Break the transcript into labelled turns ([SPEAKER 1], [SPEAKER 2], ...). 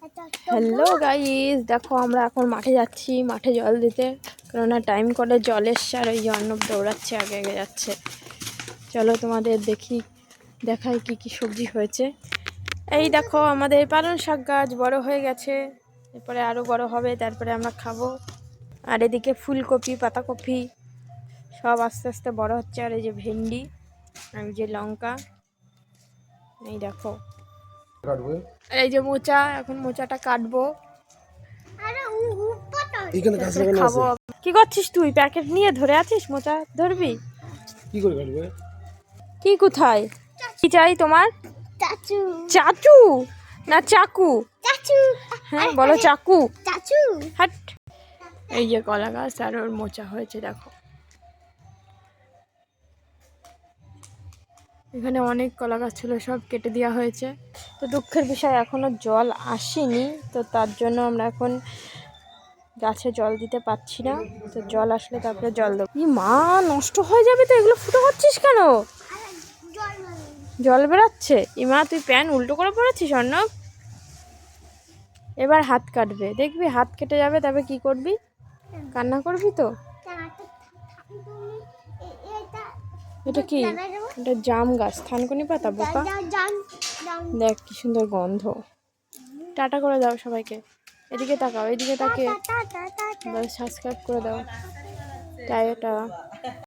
[SPEAKER 1] Hello guys, দেখো আমরা এখন মাঠে যাচ্ছি, মাঠে জল দিতে। কেননা টাইম করে জল এসছে আর ওই অর্ণব দৌড়াচ্ছে, আগে আগে যাচ্ছে। চলো তোমাদের দেখাই কি কি সবজি হয়েছে। এই দেখো আমাদের পালং শাক গাছ বড় হয়ে গেছে, এরপরে আরও বড় হবে, তারপরে আমরা খাবো। আর এদিকে ফুলকপি, পাতাকপি সব আস্তে আস্তে বড় হচ্ছে। আর এই যে ভেন্ডি, আর এই যে লঙ্কা, এই দেখো। আর এই যে মোচা, এখন মোচাটা কাটবো, খাবো। কি করছিস তুই? প্যাকেট নিয়ে ধরে আছিস? মোচা ধরবি
[SPEAKER 2] কি করে কাটবে?
[SPEAKER 1] কি? কোথায় কি চাই তোমার? চাচু না চাকু? হ্যাঁ বলো, চাকু। হাট। এই যে কলা গাছ আর ওর মোচা হয়েছে, দেখো এখানে অনেক কলা গাছ ছিল, সব কেটে দেওয়া হয়েছে। তো দুঃখের বিষয় এখনো জল আসেনি, তো তার জন্য আমরা এখন গাছে জল দিতে পারছি না। তো জল আসলে তারপরে জল দেবো। ই মা, নষ্ট হয়ে যাবে তো, এগুলো ফুটো করছিস কেন? জল বেরাচ্ছে। ইমা, তুই প্যান উল্টো করে পড়েছিস অর্ণব। এবার হাত কাটবে, দেখবি হাত কেটে যাবে, তবে কি করবি? কান্না করবি তো? এটা কি? এটা জাম গাছ, থানকুনি পাতা বোকা। দেখ কি সুন্দর গন্ধ। টাটা করে দাও সবাইকে। এদিকে তাকাও, এদিকে তাকিয়ে সাবস্ক্রাইব করে দাও। টাটা।